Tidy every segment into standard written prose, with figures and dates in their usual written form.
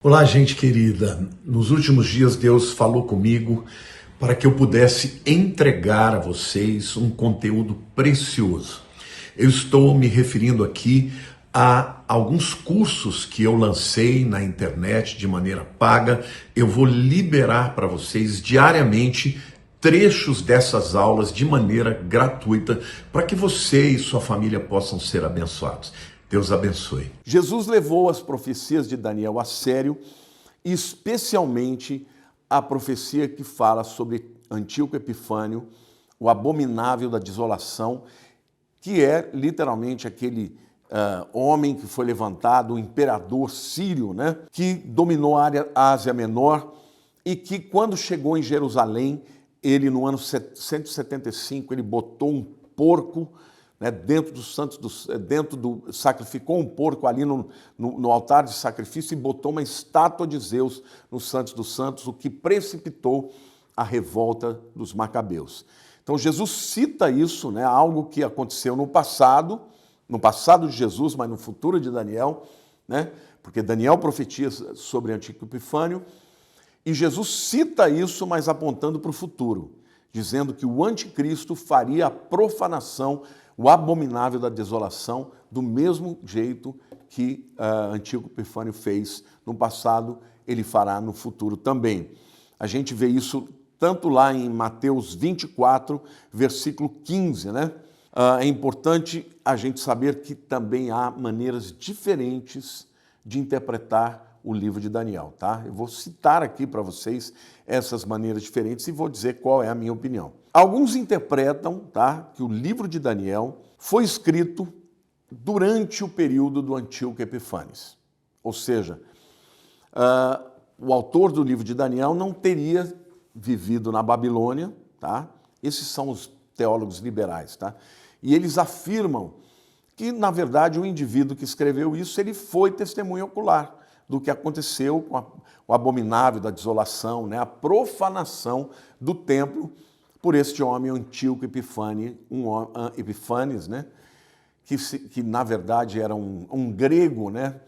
Olá, gente querida. Nos últimos dias, Deus falou comigo para que eu pudesse entregar a vocês um conteúdo precioso. Eu estou me referindo aqui a alguns cursos que eu lancei na internet de maneira paga. Eu vou liberar para vocês diariamente trechos dessas aulas de maneira gratuita para que você e sua família possam ser abençoados. Deus abençoe. Jesus levou as profecias de Daniel a sério, especialmente a profecia que fala sobre Antíoco Epifânio, o abominável da desolação, que é literalmente aquele homem que foi levantado, o imperador sírio, né, que dominou a Ásia Menor e que quando chegou em Jerusalém, ele no ano 175, ele botou um porco, né, dentro dos santos, sacrificou um porco ali no altar de sacrifício e botou uma estátua de Zeus no Santos dos Santos, o que precipitou a revolta dos Macabeus. Então Jesus cita isso, né, algo que aconteceu no passado de Jesus, mas no futuro de Daniel, né, porque Daniel profetiza sobre Antíoco Epifânio, e Jesus cita isso, mas apontando para o futuro, dizendo que o anticristo faria a profanação, o abominável da desolação, do mesmo jeito que Antíoco Epifânio fez no passado, ele fará no futuro também. A gente vê isso tanto lá em Mateus 24, versículo 15, né? É importante a gente saber que também há maneiras diferentes de interpretar o livro de Daniel, tá? Eu vou citar aqui para vocês essas maneiras diferentes e vou dizer qual é a minha opinião. Alguns interpretam, tá, que o livro de Daniel foi escrito durante o período do Antíoco Epífanes. Ou seja, o autor do livro de Daniel não teria vivido na Babilônia, tá? Esses são os teólogos liberais, tá? E eles afirmam que, na verdade, o indivíduo que escreveu isso, ele foi testemunha ocular do que aconteceu com o abominável da desolação, né? A profanação do templo por este homem Antíoco Epífanes, né? Que na verdade era um grego, né?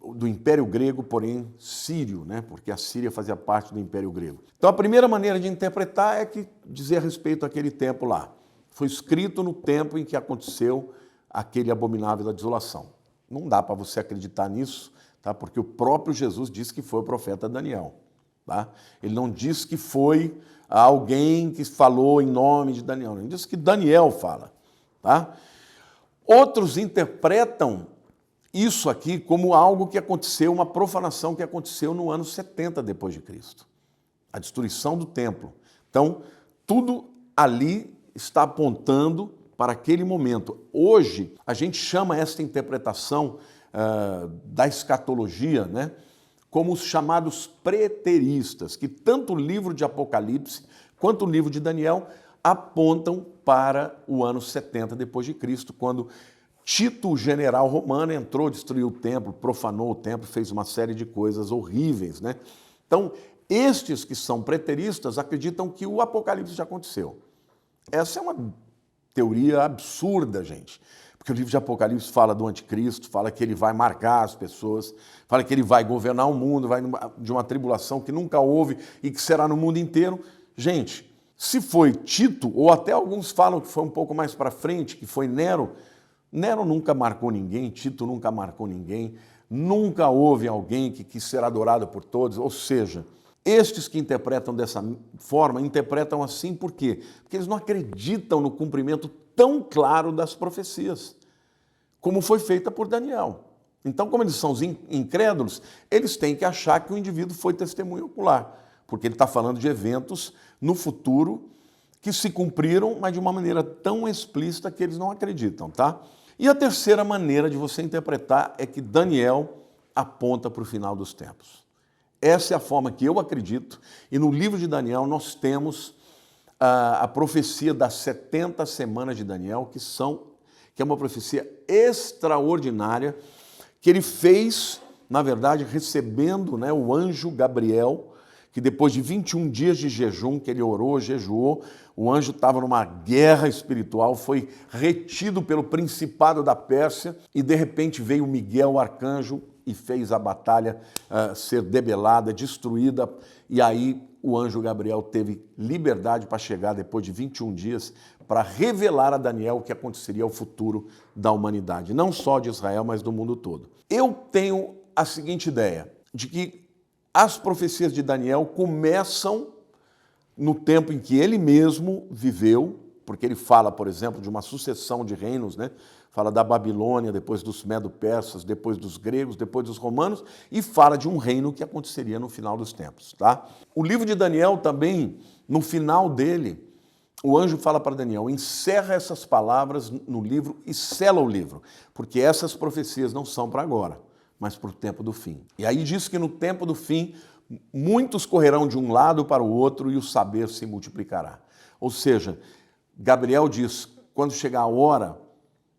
Do Império Grego, porém sírio, né? Porque a Síria fazia parte do Império Grego. Então a primeira maneira de interpretar é que dizer a respeito àquele tempo lá. Foi escrito no tempo em que aconteceu aquele abominável da desolação. Não dá para você acreditar nisso, tá? Porque o próprio Jesus disse que foi o profeta Daniel. Tá? Ele não disse que foi alguém que falou em nome de Daniel, ele disse que Daniel fala. Tá? Outros interpretam isso aqui como algo que aconteceu, uma profanação que aconteceu no ano 70 depois de Cristo. A destruição do templo. Então, tudo ali está apontando para aquele momento. Hoje, a gente chama esta interpretação da escatologia, né, como os chamados preteristas, que tanto o livro de Apocalipse quanto o livro de Daniel apontam para o ano 70 depois de Cristo, quando Tito, o general romano, entrou, destruiu o templo, profanou o templo, fez uma série de coisas horríveis, né? Então, estes que são preteristas acreditam que o Apocalipse já aconteceu. Essa é uma teoria absurda, gente. Porque o livro de Apocalipse fala do anticristo, fala que ele vai marcar as pessoas, fala que ele vai governar o mundo, vai de uma tribulação que nunca houve e que será no mundo inteiro. Gente, se foi Tito, ou até alguns falam que foi um pouco mais para frente, que foi Nero, Nero nunca marcou ninguém, Tito nunca marcou ninguém, nunca houve alguém que quis ser adorado por todos, ou seja, estes que interpretam dessa forma, interpretam assim por quê? Porque eles não acreditam no cumprimento tão claro das profecias, como foi feita por Daniel. Então, como eles são incrédulos, eles têm que achar que o indivíduo foi testemunha ocular, porque ele está falando de eventos no futuro que se cumpriram, mas de uma maneira tão explícita que eles não acreditam, tá? E a terceira maneira de você interpretar é que Daniel aponta para o final dos tempos. Essa é a forma que eu acredito, e no livro de Daniel nós temos a profecia das 70 semanas de Daniel, que é uma profecia extraordinária, que ele fez, na verdade, recebendo, né, o anjo Gabriel, que depois de 21 dias de jejum, que ele orou, jejuou, o anjo estava numa guerra espiritual, foi retido pelo principado da Pérsia, e de repente veio Miguel, o arcanjo, e fez a batalha ser debelada, destruída, e aí o anjo Gabriel teve liberdade para chegar depois de 21 dias para revelar a Daniel o que aconteceria ao futuro da humanidade, não só de Israel, mas do mundo todo. Eu tenho a seguinte ideia, de que as profecias de Daniel começam no tempo em que ele mesmo viveu, porque ele fala, por exemplo, de uma sucessão de reinos, né? Fala da Babilônia, depois dos Medo-Persas, depois dos gregos, depois dos romanos, e fala de um reino que aconteceria no final dos tempos, tá? O livro de Daniel também, no final dele, o anjo fala para Daniel, encerra essas palavras no livro e sela o livro, porque essas profecias não são para agora, mas para o tempo do fim. E aí diz que no tempo do fim, muitos correrão de um lado para o outro e o saber se multiplicará. Ou seja, Gabriel diz, quando chegar a hora,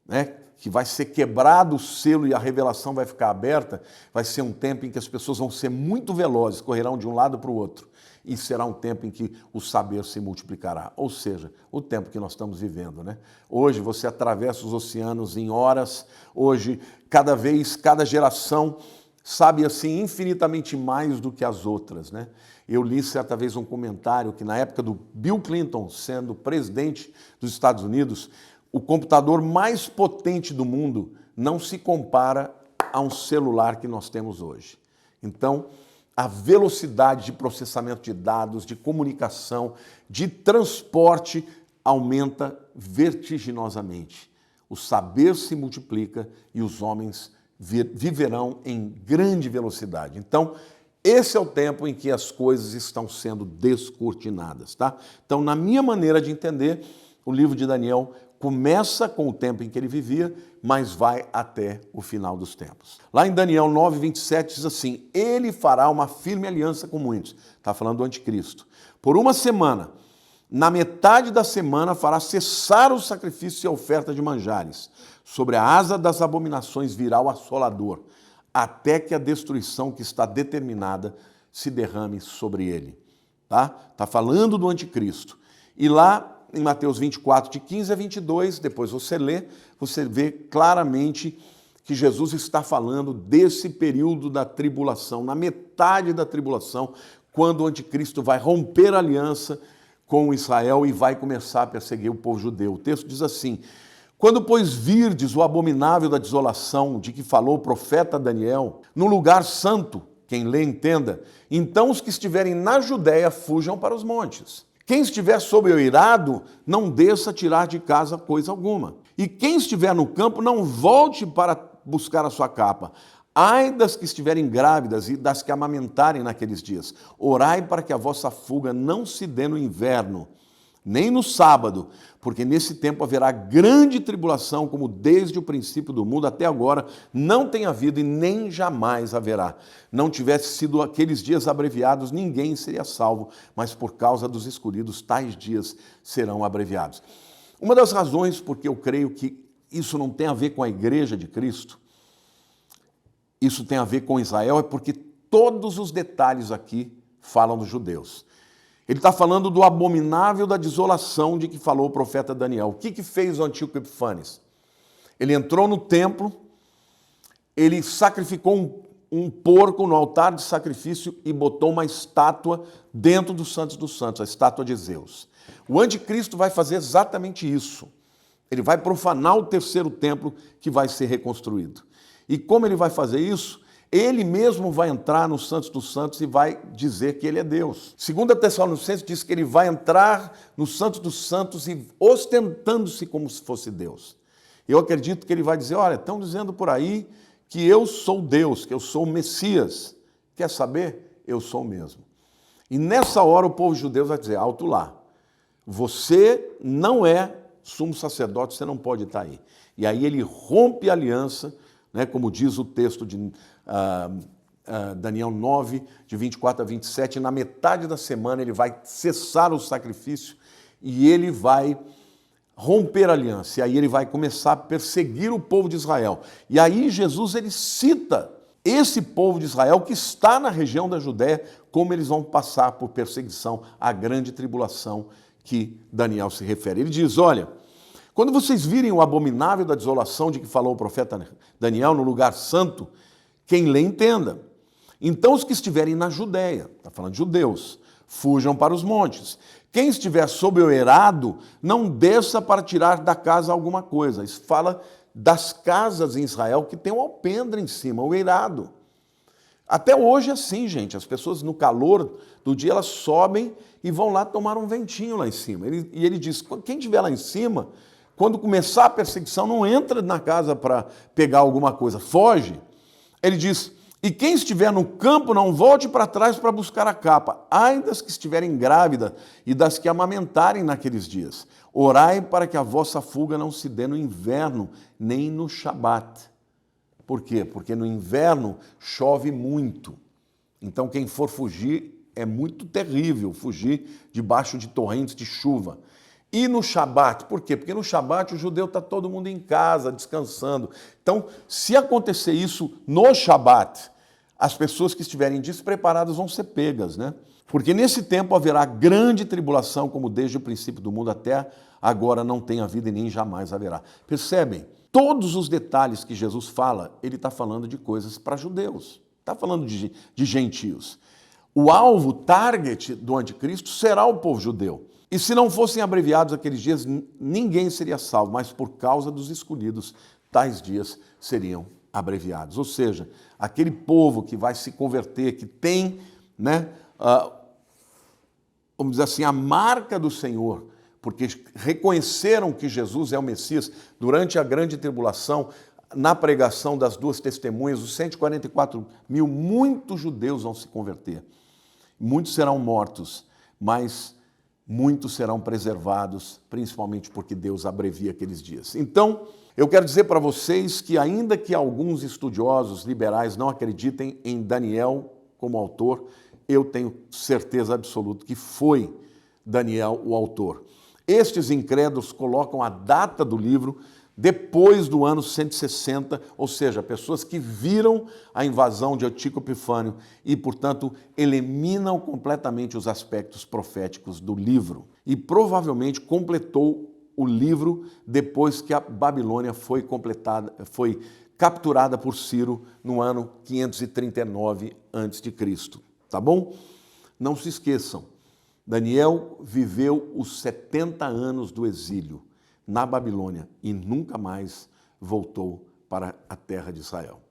né, que vai ser quebrado o selo e a revelação vai ficar aberta, vai ser um tempo em que as pessoas vão ser muito velozes, correrão de um lado para o outro. E será um tempo em que o saber se multiplicará. Ou seja, o tempo que nós estamos vivendo, né? Hoje você atravessa os oceanos em horas, hoje cada geração sabe assim infinitamente mais do que as outras, né? Eu li certa vez um comentário que na época do Bill Clinton sendo presidente dos Estados Unidos, o computador mais potente do mundo não se compara a um celular que nós temos hoje. Então, a velocidade de processamento de dados, de comunicação, de transporte aumenta vertiginosamente. O saber se multiplica e os homens viverão em grande velocidade. Então, esse é o tempo em que as coisas estão sendo descortinadas, tá? Então, na minha maneira de entender, o livro de Daniel começa com o tempo em que ele vivia, mas vai até o final dos tempos. Lá em Daniel 9:27 diz assim, ele fará uma firme aliança com muitos. Está falando do anticristo. Por uma semana, na metade da semana fará cessar o sacrifício e a oferta de manjares. Sobre a asa das abominações virá o assolador, até que a destruição que está determinada se derrame sobre ele. Tá? Está falando do anticristo. E lá em Mateus 24, de 15 a 22, depois você lê, você vê claramente que Jesus está falando desse período da tribulação, na metade da tribulação, quando o anticristo vai romper a aliança com Israel e vai começar a perseguir o povo judeu. O texto diz assim, quando, pois, virdes o abominável da desolação de que falou o profeta Daniel, no lugar santo, quem lê entenda, então os que estiverem na Judéia fujam para os montes. Quem estiver sob o eirado, não desça tirar de casa coisa alguma. E quem estiver no campo, não volte para buscar a sua capa. Ai das que estiverem grávidas e das que amamentarem naqueles dias. Orai para que a vossa fuga não se dê no inverno, nem no sábado, porque nesse tempo haverá grande tribulação, como desde o princípio do mundo até agora não tem havido e nem jamais haverá. Não tivesse sido aqueles dias abreviados, ninguém seria salvo, mas por causa dos escolhidos, tais dias serão abreviados. Uma das razões porque eu creio que isso não tem a ver com a igreja de Cristo, isso tem a ver com Israel, é porque todos os detalhes aqui falam dos judeus. Ele está falando do abominável da desolação de que falou o profeta Daniel. O que fez o Antíoco Epifanes? Ele entrou no templo, ele sacrificou um porco no altar de sacrifício e botou uma estátua dentro dos Santos, a estátua de Zeus. O anticristo vai fazer exatamente isso. Ele vai profanar o terceiro templo que vai ser reconstruído. E como ele vai fazer isso? Ele mesmo vai entrar no Santos dos Santos e vai dizer que ele é Deus. 2 Tessalonicenses diz que ele vai entrar no Santos dos Santos e ostentando-se como se fosse Deus. Eu acredito que ele vai dizer, olha, estão dizendo por aí que eu sou Deus, que eu sou o Messias. Quer saber? Eu sou o mesmo. E nessa hora o povo judeu vai dizer, alto lá, você não é sumo sacerdote, você não pode estar aí. E aí ele rompe a aliança, né, como diz o texto de Daniel 9, de 24 a 27, na metade da semana ele vai cessar o sacrifício e ele vai romper a aliança, e aí ele vai começar a perseguir o povo de Israel. E aí Jesus ele cita esse povo de Israel que está na região da Judéia, como eles vão passar por perseguição, a grande tribulação que Daniel se refere. Ele diz, olha, quando vocês virem o abominável da desolação de que falou o profeta Daniel no lugar santo, Quem lê, entenda. Então os que estiverem na Judéia, está falando de judeus, fujam para os montes. Quem estiver sob o eirado, não desça para tirar da casa alguma coisa. Isso fala das casas em Israel que tem um alpendre em cima, o eirado. Até hoje é assim, gente. As pessoas no calor do dia, elas sobem e vão lá tomar um ventinho lá em cima. E ele diz, quem estiver lá em cima, quando começar a perseguição, não entra na casa para pegar alguma coisa, foge. Ele diz, e quem estiver no campo, não volte para trás para buscar a capa. Ai das que estiverem grávidas e das que amamentarem naqueles dias. Orai para que a vossa fuga não se dê no inverno, nem no Shabat. Por quê? Porque no inverno chove muito. Então quem for fugir é muito terrível, fugir debaixo de torrentes de chuva. E no Shabat, por quê? Porque no Shabat o judeu está todo mundo em casa, descansando. Então, se acontecer isso no Shabat, as pessoas que estiverem despreparadas vão ser pegas, né? Porque nesse tempo haverá grande tribulação, como desde o princípio do mundo até agora não tem havido e nem jamais haverá. Percebem? Todos os detalhes que Jesus fala, ele está falando de coisas para judeus, está falando de gentios. O alvo, target do anticristo será o povo judeu. E se não fossem abreviados aqueles dias, ninguém seria salvo, mas por causa dos escolhidos, tais dias seriam abreviados. Ou seja, aquele povo que vai se converter, que tem, né, vamos dizer assim, a marca do Senhor, porque reconheceram que Jesus é o Messias durante a grande tribulação, na pregação das duas testemunhas, os 144 mil, muitos judeus vão se converter. Muitos serão mortos, mas muitos serão preservados, principalmente porque Deus abrevia aqueles dias. Então, eu quero dizer para vocês que ainda que alguns estudiosos liberais não acreditem em Daniel como autor, eu tenho certeza absoluta que foi Daniel o autor. Estes incrédulos colocam a data do livro depois do ano 160, ou seja, pessoas que viram a invasão de Antíoco Epifânio e, portanto, eliminam completamente os aspectos proféticos do livro. E provavelmente completou o livro depois que a Babilônia foi capturada por Ciro no ano 539 a.C., tá bom? Não se esqueçam, Daniel viveu os 70 anos do exílio na Babilônia e nunca mais voltou para a terra de Israel.